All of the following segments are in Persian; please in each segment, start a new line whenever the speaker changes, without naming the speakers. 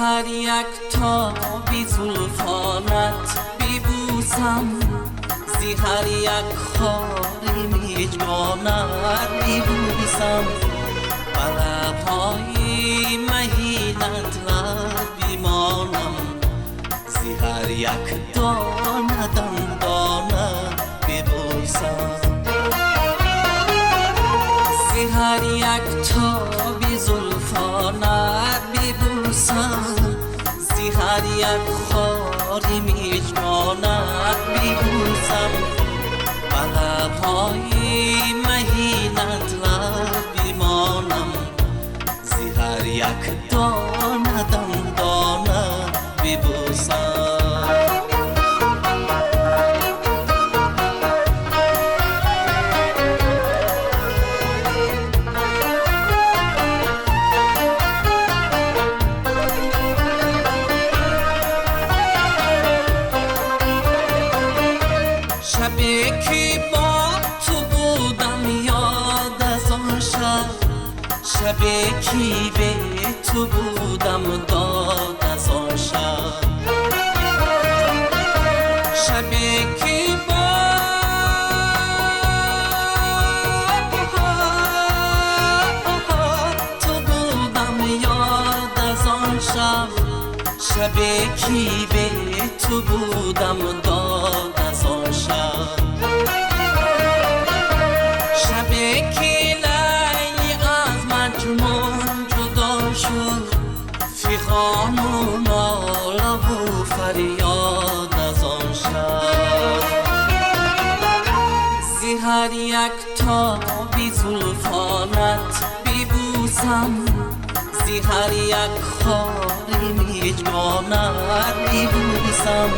هر یک تابی زلفانت ببوسم، زی هر یک خاری میجگانت ببوسم، بر لبهای مهینت لب بمانم، زی هر یک دانه دندانه ببوسم، زی هر یک تابی زلفانت ببوسم، زی هر یک خاری میجگانت ببوسم، بر لبهای مهینت لب بمانم، زی هر یک دانه دندانه ببوسم. شبی که با تو بودم یاد از آن شب، شبی که به تو بودم داد از آن شب، شبی که با تو بودم یاد از آن شب، شبی که به تو بودم داد از آن شب، شبی که لیلی از مجنون جدا شد، فغان و ناله و فریاد از آن شب، زی هر یک تابی زلفانت ببوسم، زی هر یک خاری میجگانت ببوسم،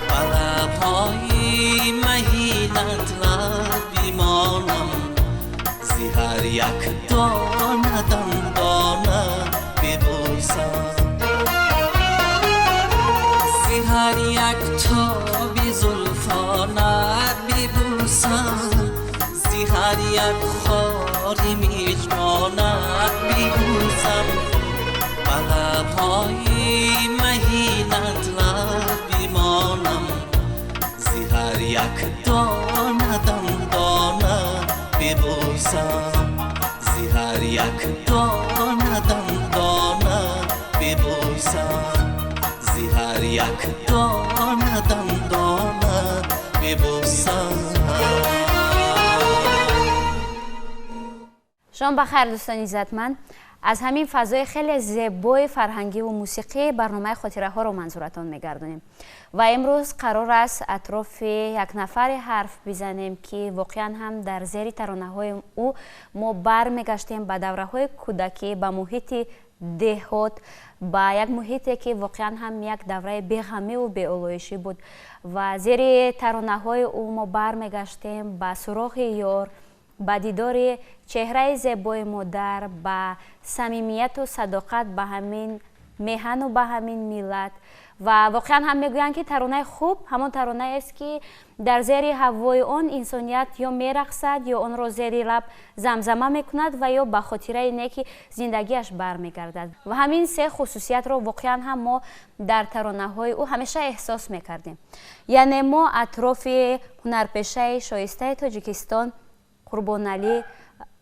بر لبهای مهینت لب بمانم، زی هر یک دانه دندانه ببوسم، زی هر یک تابی زلفانت ببوسم، زی هر یک خاری میجگانت ببوسم، بر لبهای مهینت لب بمانم، زی هر یک دانه دندانه ببوسم، زی هر یک دانه دندانه ببوسم، زی هر یک دانه دندانه ببوسم.
شام بخیر دوستان عزتمند، از همین فضای خیلی زیبای فرهنگی و موسیقی برنامه خاطره ها رو منظورتان میگردونیم و امروز قرار است اطراف یک نفر حرف بزنیم که واقعا هم در زیر ترانه های او ما برمیگشتیم به دوره های کودکی، به محیط دهات، با یک محیطی که واقعا هم یک دوره بی‌غمی و بی‌آلایشی بود و زیر ترانه های او ما برمیگشتیم به سراغ یار، با دیدار چهره زیبای مادر، با صمیمیت و صداقت به همین میهن و به همین ملت و واقعا هم میگویند که ترانه خوب همان ترانه است که در زیر هوای آن انسانیت یا میرقصد یا آن را زیر لب زمزمه میکند و یا به خاطره نیکی زندگیش برمیگردد و همین سه خصوصیت را واقعا هم ما در ترانه های او همیشه احساس میکردیم. یعنی ما اطراف هنرپیشه شایسته تاجیکستان قربانعلی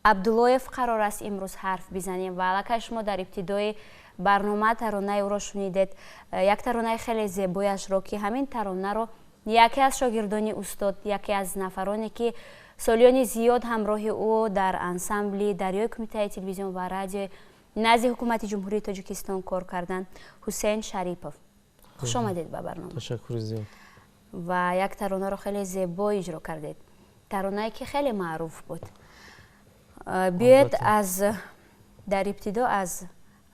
عبداللهیف قرار است امروز حرف بزنیم و علاقه شما در ابتدای برنامه ترانه او را شنیدید، یک ترانه خیلی زیبایش را که همین ترانه را یکی از شاگردان استاد، یکی از نفرانی که سالیان زیاد همراه او در انسامبل دریای کمیته تلویزیون و رادیو نزد حکومت جمهوری تاجیکستان کار کردن، حسین شریپوف، خوش آمدید به برنامه.
تشکر زیاد.
و یک ترانه را خیلی زیبا اجرا کردید، ترانه‌ای که خیلی معروف بود. بیاید از در ابتدا از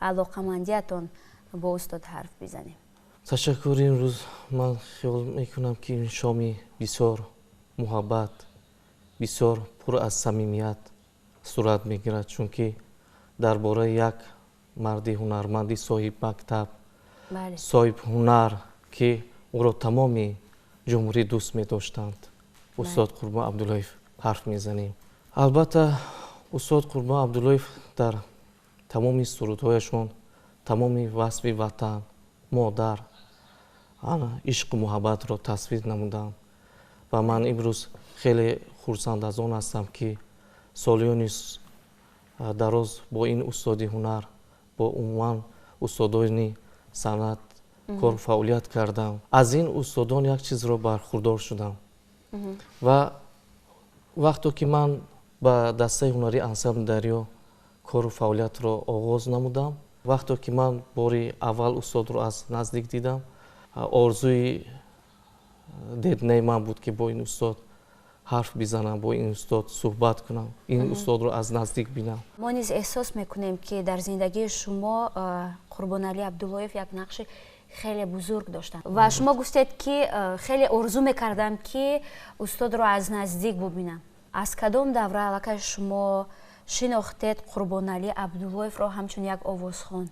علاقمندیتون با استاد حرف بزنیم.
تشکر. این روز من خیال میکنم که این شامی بسیار محبت، بسیار پر از صمیمیت صورت میگیرد، چون که درباره یک مرد هنرمندی صاحب مکتب، صاحب هنر که او را تمامی جمهوری دوست می داشتند، استاد قربان عبداللهیف حرف میزنیم. البته استاد قربان عبداللهیف در تمامی سرودهایشون тамоми васфи ватан, модар, ишқу муҳаббатро тасвир намудам. Ва ман имрӯз хеле хурсанд аз он ҳастам, ки солиёни дароз бо ин устоди ҳунар, бо умуман устодони санъат кор фаъолият кардам. Аз ин устодон як чизро бархурдор шудам. ва вақто ки ман ба дастаи ҳунари ансамбли дарё кору фаъолиятро оғоз намудам, вақто ки ман бори аввал устодро аз наздик дидам, орзуи деднаи ман буд ки бо ин устод ҳарф бизанам, бо ин устод суҳбат кунам, ин устодро аз наздик бинам.
мо низ эҳсос мекунем ки дар зиндагии шумо Қурбонали Абдуллоев як нақши хеле бузург доштанд ва шумо гуфтед ки хеле орзу мекардам ки устодро аз наздик бубинам. аз кадом давра аллакай шумо шинохтед Қурбонали Абдуллоевро ҳамчун як овозхон?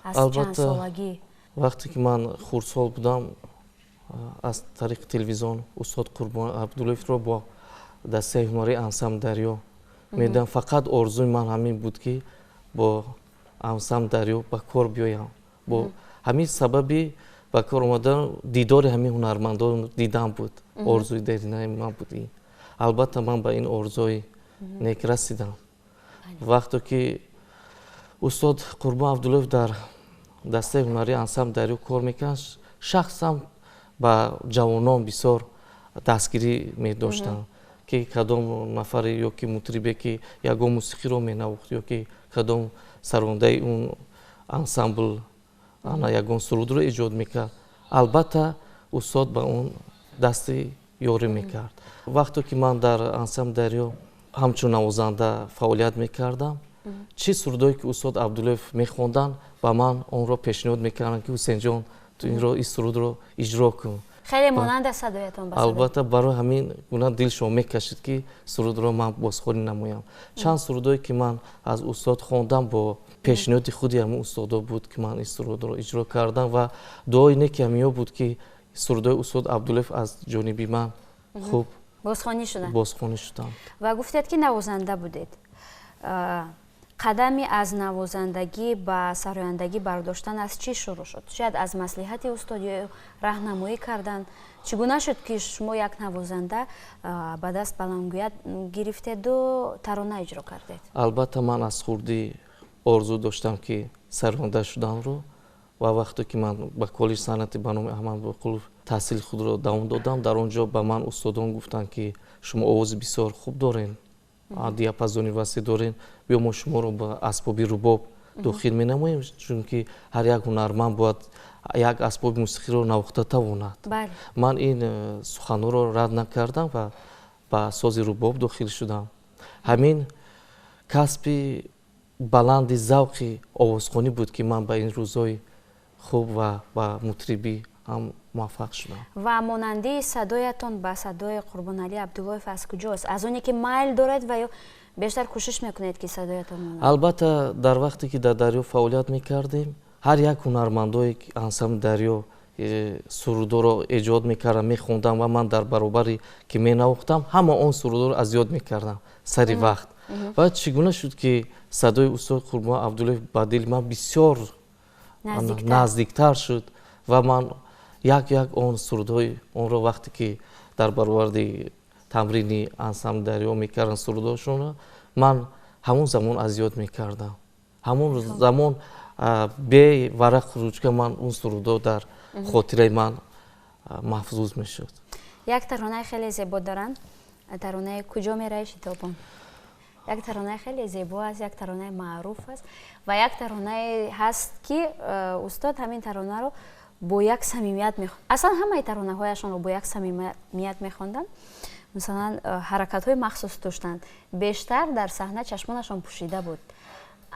аз чанд солагӣ?
вақте ки ман хурдсол будам, аз тариқи телевизион устод Қурбонали Абдуллоевро бо дастаи ҳунари ансамбли дарё медидам. фақат орзуи ман ҳамин буд ки бо ансамбли дарё ба кор биёям. бо ҳамин сабаби ба кор омадан дидори ҳамин ҳунармандон дидан буд. орзуи дерinaи ман буд ин. албатта ман ба ин орзуи нек расидам. вақте ки устод Қурбон Абдуллоев дар дастаи ҳунари ансамбли дарё кор мекард, шахсам ба ҷавонон бисёр дастгирӣ медоштанд ки кадом нафаре ё ки мутрибе ки ягон мусиқиро менавохт ё ки кадом сарондаи он ансамбл ягон сурудро эҷод мекард. албатта устод ба он дасти ёрӣ мекард. вақте ки ман дар ансамбли дарё ҳамчун навозанда фаъолият мекардам, чӣ сурудое ки устод Абдуллоев мехонданд ба ман онро пешниҳод мекарданд ки ҳусейнҷон ту инро ин сурудро иҷро кун.
хеле монанд аст садоятон ба садо.
албатта барои ҳамин гуна дилшон мекашид ки сурудро ман бозхонӣ намоям. чанд сурудое ки ман аз устод хондам, бо пешниҳоди худи ҳамин устодо буд ки ман ин сурудро иҷро кардам ва дуои неки ҳамиё буд ки сурудои устод Абдуллоев аз ҷониби ман хуб
бозхонӣ
шуданд.
ва гуфтед ки навозанда будед. қадами аз навозандагӣ ба сарояндагӣ бардоштан аз чӣ шурӯъ шуд? шояд аз маслиҳати устод ё раҳнамоӣ кардан? чӣ гуна шуд ки шумо як навозанда ба даст баландгӯят гирифтеду тарона иҷро кардед?
албатта ман аз хурдӣ орзу доштам ки сароянда шуданро ва вақте ки ман ба коллеҷи санъати ба номи Аҳмад Боқулов таҳсили худро давом додам, дар он ҷо ба ман устодон гуфтанд ки шумо овози бисёр хуб дорен, диапазони васеъ дорен, биё мо шуморо ба асбоби рубоб дохил менамоем, чунки ҳар як ҳунарманд бояд як асбоби мусиқиро навохта тавонад. ман ин суханҳоро рад накардам ва ба сози рубоб дохил шудам. ҳамин касби баланди завқи овозхонӣ буд ки ман ба ин рӯзҳои хуб ва ба мутрибӣ ҳам муваффақ шудам.
ва монандии садоятон ба садои Қурбонали Абдуллоев аз куҷост? аз оне ки майл доред ва ё бештар кӯшиш мекунед ки садоятон монад?
албатта дар вақте ки дар дарё фаъолият мекардем, ҳар як ҳунармандои ансамбли дарё сурудоро эҷод мекардам, мехондам ва ман дар баробари ки менавохтам ҳама он сурудоро аз ёд мекардам сари вақт. ва чӣ гуна шуд ки садои устод Қурбон Абдуллоев ба дили ман бисёр наздиктар шуд ва ман як он сурудҳои онро вақте ки дар баробари тамрини ансамбли дарё мекардам сурудҳоашонро, ман ҳамон замон аз ёд мекардам. ҳамон замон бе варақ ручка ман он сурудҳо дар хотираи ман маҳфузуз мешуд.
як таронаи хеле зебо доранд. таронаи куҷо мераи шитобон? як таронаи хеле зебо аст, як таронаи маъруф аст ва як таронае ҳаст ки устод ҳамин таронаро бо як самимият мехонд. аслан ҳамаи таронаҳояшонро бо як самимият мехонданд. масалан ҳаракатҳои махсус доштанд. бештар дар саҳна чашмонашон пӯшида буд.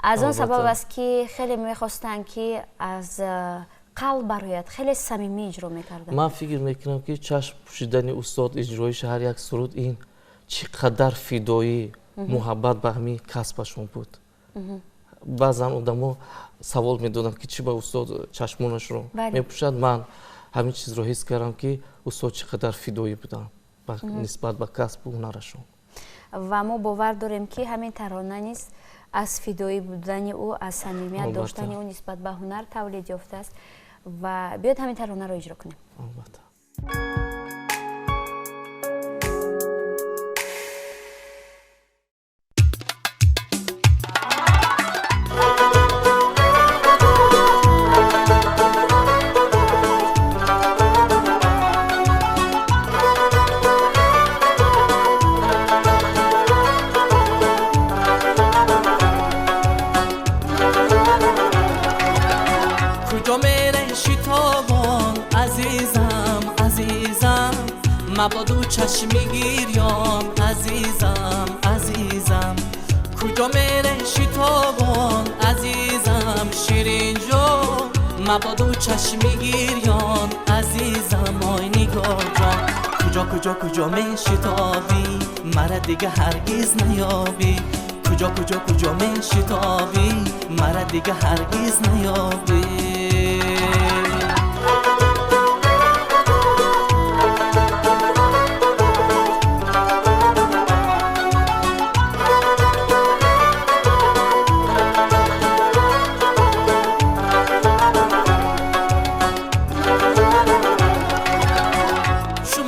аз он сабаб аст ки хеле мехостанд ки аз қалб барояд, хеле самимӣ иҷро мекарданд.
ман фикр мекунам ки чашм пӯшидани устод, иҷроиши ҳар як суруд, ин чӣ қадар фидоӣ муҳаббат ба ҳамин касбашон буд. баъзан одамо савол медоданд ки чӣ ба устод чашмонашро мепӯшад. ман ҳамин чизро ҳис кардам ки устод чӣ қадар фидоӣ буданд нисбат ба касбу ҳунарашон.
ва мо бовар дорем ки ҳамин тарона низ از فدایی بودن او، از صمیمیت
البته.
داشتن او نسبت به هنر تولید یافته است و بیاید همین ترانه رو اجرا کنیم.
البته.
کجا میره شتابان عزیزم عزیزم مبادو چشمی گیریان عزیزم عزیزم کجا میره شتابان عزیزم شیرین جو مبادو چشمی گیریان عزیزم آی نگار جان کجا کجا کجا می شتابی مرا دیگه هرگز نیابی کجا کجا کجا می شتابی مرا دیگه هرگز نیابی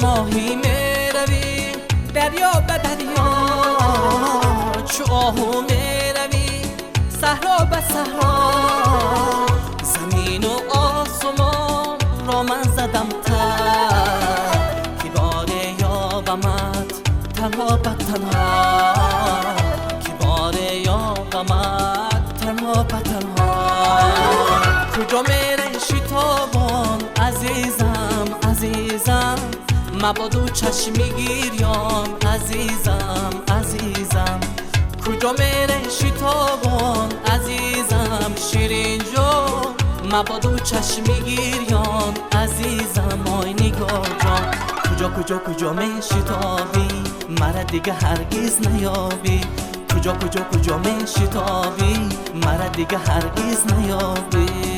ماهی میروی دریا به دریا چو آهو میروی صحرا به صحرا زمین و آسمان را من زدم تر که باره یابمت تنها به تنها که باره یابمت تنها به تنها کجا میره شتابان عزیزم عزیزم مبادو چشمی گیریان عزیزم عزیزم کجا میره شتابان عزیزم شیرین جو مبادو چشمی گیریان عزیزم آی نگار جان کجا کجا کجا می شتابی مرا دیگه هرگز نیابی کجا کجا کجا می شتابی مرا دیگه هرگز نیابی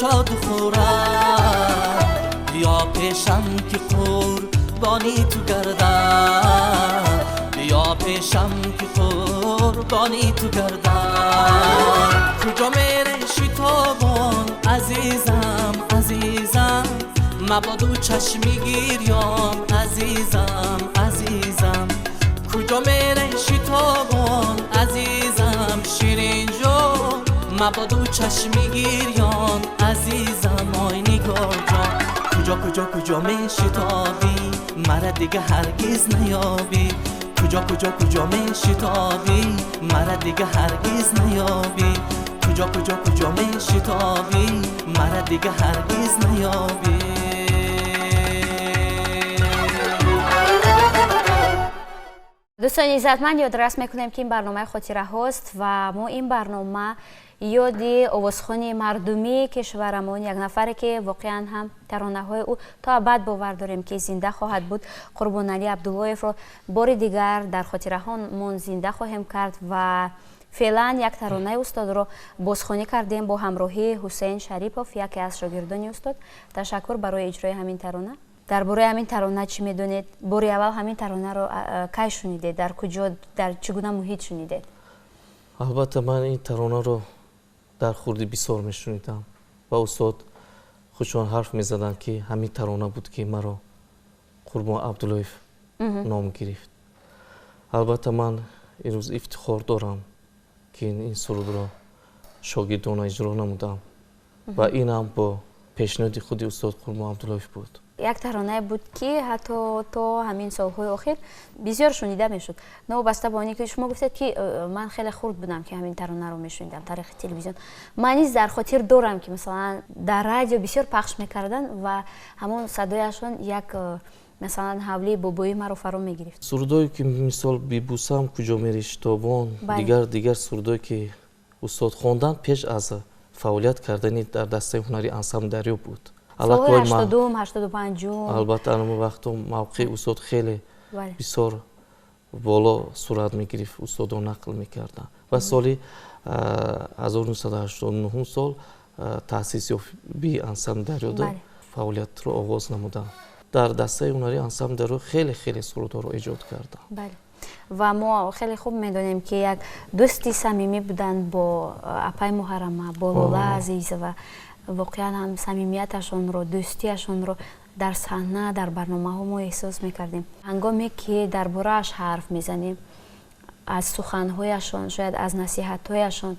شاد خورم بیا پیشم که قربانی تو گردم بیا پیشم که قربانی تو گردم کجا میره شتابان عزیزم عزیزم مبادو چشمی گیریان عزیزم عزیزم کجا میره شتابان عزیزم شیرین جو مبادو چشمی گیریان عزیزم آی نگار جان کجا کجا کجا می شتابی مرا دیگه هرگز نیابی کجا کجا کجا می شتابی مرا دیگه هرگز نیابی کجا کجا کجا می شتابی مرا دیگه هرگز نیابی
دوستان عزتمند یادرس میکنیم که این برنامه خاطره هاست و ما این برنامه یادی آوازخوانی مردمی کشورمون یک نفری که واقعا هم ترانه های او تا ابد باور داریم که زنده خواهد بود قربان علی عبداللهیف رو بار دیگر در خاطره هامون زنده خواهیم کرد و فعلا یک ترانه استاد رو بازخوانی کردیم با همراهی حسین شریپوف یکی از شاگردان استاد. تشکر برای اجرای همین ترانه. درباره همین ترانه چی میدونید؟ باری اول همین ترانه رو کی شنیدید؟ در کجا در چگونه محیط شنیدید؟
البته من این ترانه رو در خردی بسیار میشنیدم و استاد خودشان حرف میزدن که همین ترانه بود که مرا قربان عبداللهیف نام گرفت. البته من امروز افتخار دارم که این سرود را شاگردانه اجرا نمودم و این هم با پیشنهاد خود استاد قربان عبداللهیف بود.
یک ترانه بود که حتی تا همین سالهای اخیر بسیار شنیده میشد. نه بسته با اینکه شما گفتید که من خیلی خرد بودم که همین ترانه رو میشنیدم طریق تلویزیون. من نیز در خاطر دارم که مثلا در رادیو بسیار پخش میکردن و همون صدایشون یک مثلا حوله بابایی مرا فرا میگرفت.
сурудое ки мисол бибусам куҷо мери шитобон дигар сурудое ки устод хонданд пеш аз фаъолият кардани дар дастаи ҳунари ансамбл дарё буд.
Солҳои 80-ум 85-ум
албатта ан вақто мавқеи устод хеле бисёр боло сурат мегирифт, устодон нақл мекарданд ва соли 1989 сол таъсисёбии ансамбл дарёда фаъолиятро оғоз намуданд. дар дастаи ҳунари ансамбл дарё хеле сурудҳоро эҷод карданд.
бале ва мо хеле хуб медонем ки як дӯсти самимӣ буданд бо апай муҳаррама, бо лола азиз ва воқеан ҳам самимияташонро, дӯстиашонро дар саҳна, дар барномаҳо мо эҳсос мекардем. ҳангоме ки дар борааш ҳарф мезанем, аз суханҳояшон, шояд аз насиҳатҳояшон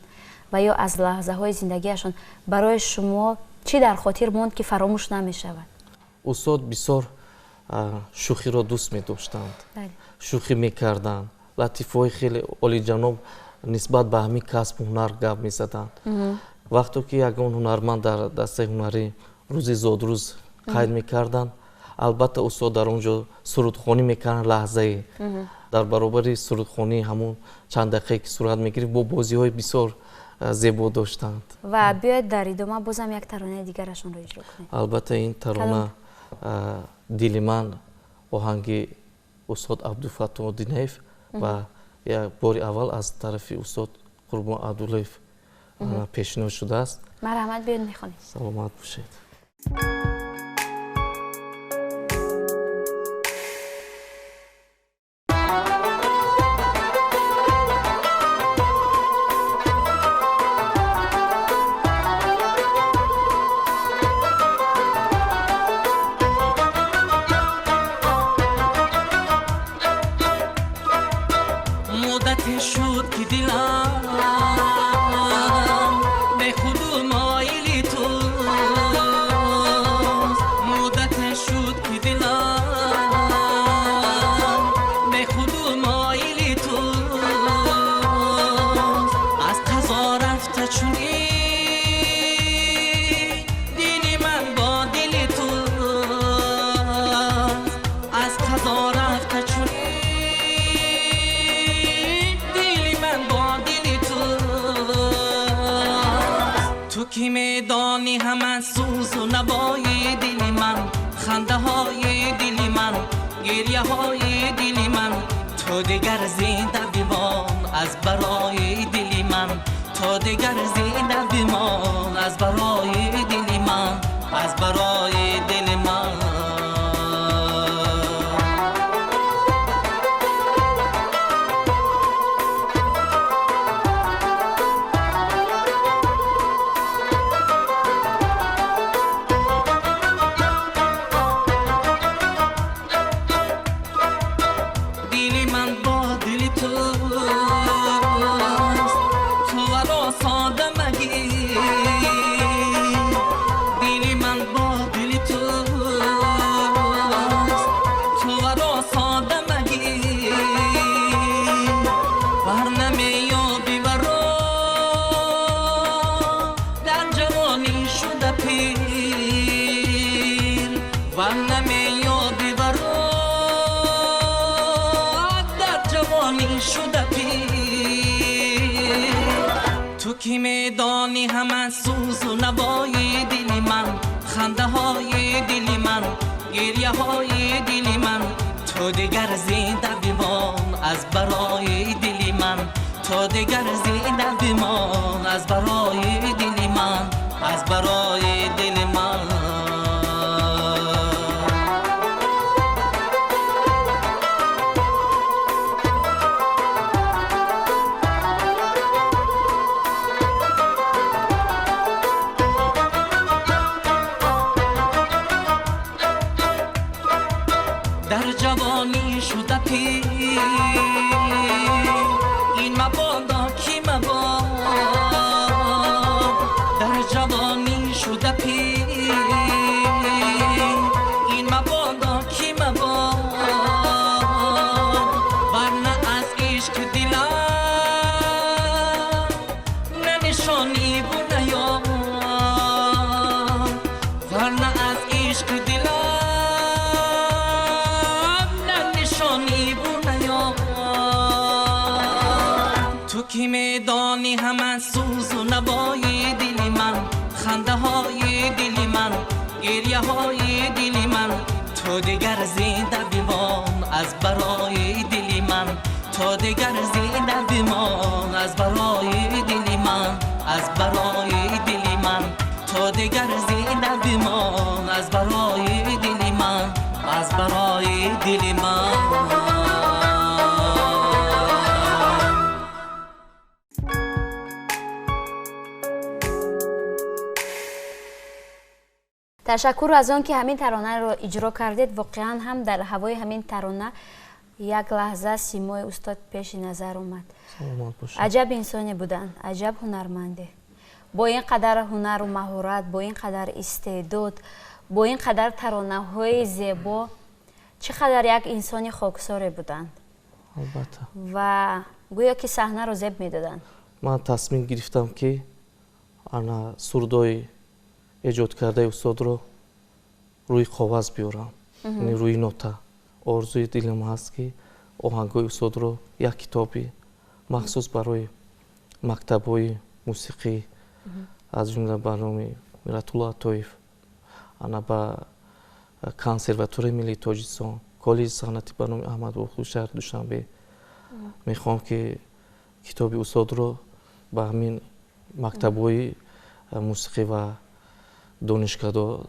ва ё аз лаҳзаҳои зиндагиашон барои шумо чӣ дар хотир монд ки фаромӯш намешавад?
устод бисёр шӯхиро дӯст медоштанд, шӯхӣ мекарданд, латифаҳои хеле олиҷаноб нисбат ба ҳамин касбу ҳунар гап мезаданд. вақто ки ягон ҳунарманд дар дастаи ҳунарӣ рӯзи зодрӯз қайд мекарданд, албатта устод дар он ҷо сурудхонӣ мекарданд, лаҳзае дар баробари сурудхонии ҳамон чанд дақиқае ки сурат мегирифт бо бозиҳои бисёр зебо доштанд.
ва биёед дар идома бозам як таронаи дигарашонро иҷро кунед.
албатта ин тарона дили ман оҳанги устод абдулфаттоҳ динаев ва як бори аввал аз тарафи устод қурбон абдуллоев пешниҳод шудааст.
марҳамат, биёед мехонед.
саломат бошед.
کی میدانی همه سوز و نوای دل من، خنده های دل من، گریه های دل من، تو دیگر زنده بمان از برای دل من، تو دیگر زنده بمان از برای دل من، از برای دل من. کی میدانی همه سوز و نوای دل من، خنده های دل من، گریه های دل من، تو دیگر زنده بمان از برای دل من، تو دیگر زنده بمان از برای دل من، از برای دل من. در جوانی شده پیر این مبادا کی مباد، در جوانی شده پیر این مبادا کی مباد، ورنه از عشق دلم نه نشانی بود نه یاد، ورنه از عشق دلم جانی همه سوز و نوای دل من، خنده های دل من، گریه های دل من، تو دیگر زنده بمان از برای دل من، تو دیگر زنده بمان از برای دل من، از برای دل من، تو دیگر زنده بمان از برای دل من، از برای دل من.
تشکر از آن که همین ترانه رو اجرا کردید. واقعا هم در هوای همین ترانه یک لحظه سیمای استاد پیش نظر اومد. عجب انسانی بودن، عجب هنرمنده، با این قدر هنر و مهارت، با این قدر استعداد، با این قدر ترانه های زیبا، چقدر یک انسانی خاکساری بودن.
البته.
و گویا که صحنه رو زیب میدادن.
من تصمیم گرفتم که انا سردای ایجاد کرده استاد رو روی کاغذ بیارم، یعنی روی نوتا. آرزوی دلم هست که آهنگای استاد رو یک کتابی مخصوص برای مکتب‌های موسیقی از جمله برنامه میرات‌الله عطاев، انا با کنسرواتوری ملی تاجیکستان، کالج صنعتی برنامه احمد باقری شهر دوشنبه میخوام که کتاب استاد رو با همین مکتب‌های موسیقی و دانشگاه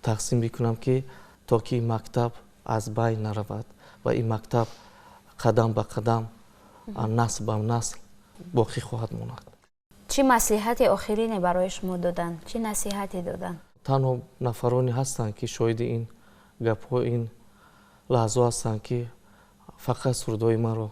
تقسیم بکنم که تا که این مکتب از بین نرود و این مکتب قدم به قدم نسل به نسل باقی خواهد ماند.
چه مصلحت آخرین برای شما دادن؟ چه نصیحتی دادن؟
تنها نفرانی هستند که شاهد این گپ‌ها، این لحظه هستند که فقط سرودای من رو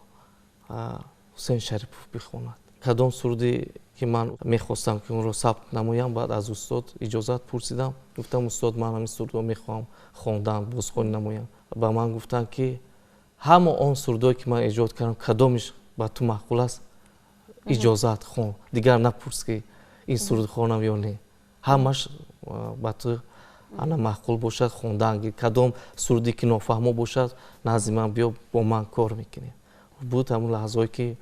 حسین شریفов بخواند. کدام سرودی که من میخواستم که اون رو ثبت نمایم، بعد از استاد اجازت پرسیدم، گفتم استاد من همین سرود رو میخوام خواندن بازخوانی نمایم. با من گفتن که همه آن سرودایی که من ایجاد کردم کدامش با تو معقول است اجازت خوان، دیگر نپرس که این سرود خوانم یا نه، همش با تو انا معقول باشد خواندن. کدام سرودی که نافهمو باشد نزد من بیا با من کار میکنی. بود همون لحظه‌ای که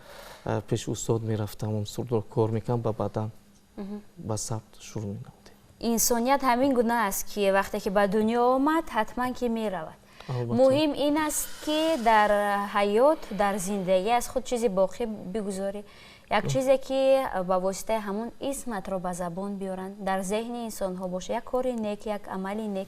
پیش استاد میرفتم اون سرود رو کار میکنم و بعدا با ثبت شروع می‌نمودیم.
انسانیت همین گونه است که وقتی که به دنیا آمد حتما که میرود. مهم این است که در حیات، در زندگی از خود چیزی باقی بگذاری، یک چیزی که با واسطه همون اسمت رو به زبان بیارن، در ذهن انسان ها باشه، یک کاری نیک، یک عملی نیک،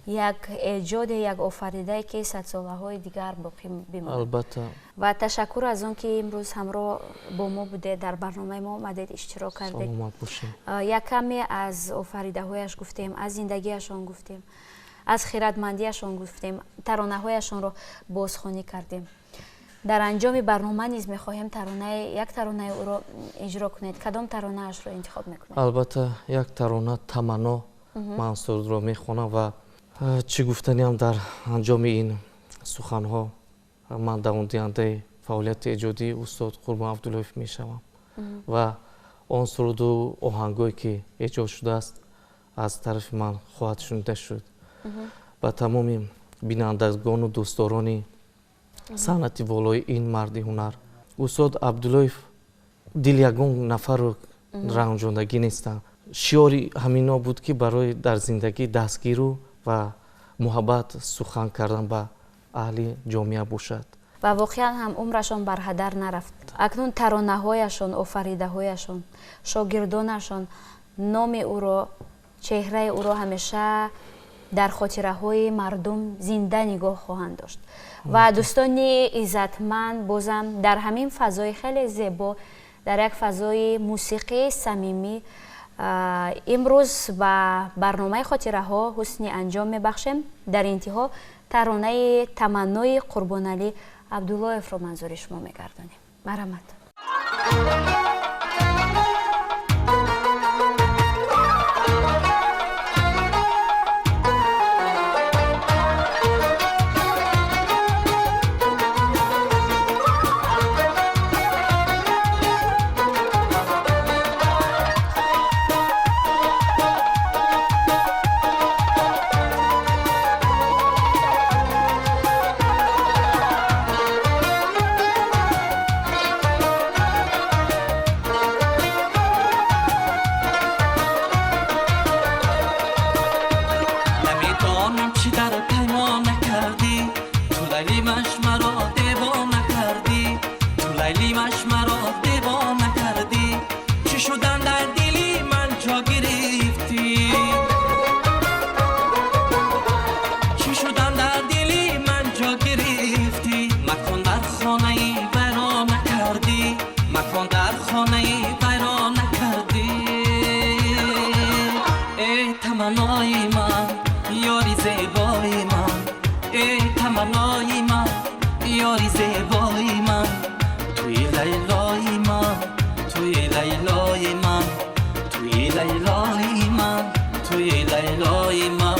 یک ایجاد، یک آفریده که 100 ساله های دیگر باقی بماند.
البته.
و تشکر از اون که امروز همراه با ما بوده، در برنامه ما آمدید، اشتراک کردید.
سلامت باشین.
یک کمی از آفریده هایش گفتیم، از زندگیشان گفتیم، از خیرتمندیشان گفتیم، ترانه هایشان رو بازخوانی کردیم. در انجام برنامه نیز می‌خواهیم یک ترانه او رو اجرا کنید. کدام ترانه اش رو انتخاب میکنید؟ البته
یک ترانه تمنا من سرود رو میخوانم و چی گفتنی هم در انجام این سخنها من دهنده فعالیت ایجادی استاد قربان عبداللهیف میشوم و آن سرود و آهنگایی که ایجاد شده است از طرف من خواهد شنیده شد. با تمام بینندگان و دوستداران صنعتی والای این مرد هنر، استاد عبداللهیف دل یگان نفر رو رنجاندگی نیستن. شعاری همینا بود که برای در زندگی دستگیر و محبت سخن کردن به اهل جامعه باشد.
و واقعا هم عمرشان بر هدر نرفت. اکنون ترانه هایشان، آفریده هایشان، شاگردانشان نام او رو، چهره او رو همیشه در خاطره های مردم زنده نگاه خواهند داشت. و دوستان عزتمند، بازم در همین فضای خیلی زیبا، در یک فضای موسیقی صمیمی، امروز با برنامه خاطره ها حسنی انجام میبخشیم. در انتها ترانه تمنای قربان علی عبداللهیف رو منظور شما میگردانیم. مرحمت.
خانه ویران نکردی ای تمنای من یاری زیبای من ای تمنای من یاری زیبای من توی لیلای من توی لیلای من توی لیلای من توی لیلای من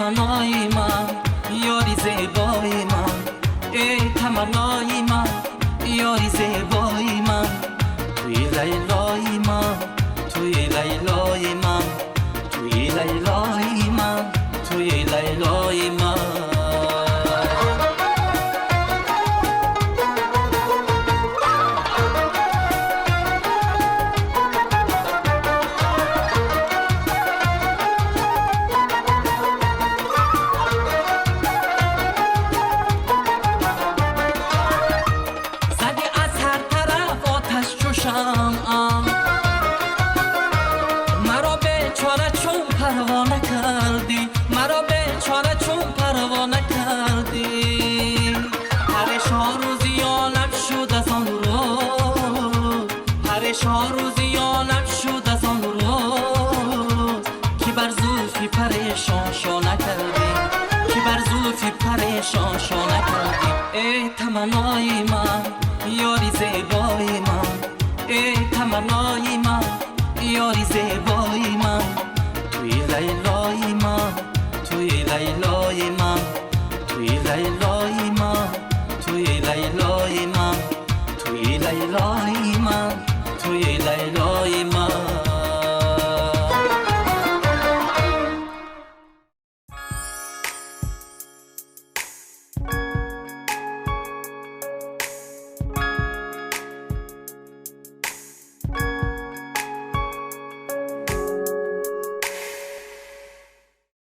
تمنای من یاری زیبای من ای تمنای من یاری زیبای من توی لیلای من توی لیلای من توی لیلای من توی لیلای من مرا بیچاره چون پروانه کردی مرا بیچاره چون پروانه کردی پریشان روزیانم شد از آن روز پریشان روزیانم شد از آن روز که بر زلفی پریشان شانه کردی که بر زلفی پریشان شانه کردی ای تمنای من یاری زیبای من ای تمنای من یاری زیبای من توی لیلای من توی لیلای من توی لیلای من توی لیلای من توی لیلای من توی لیلای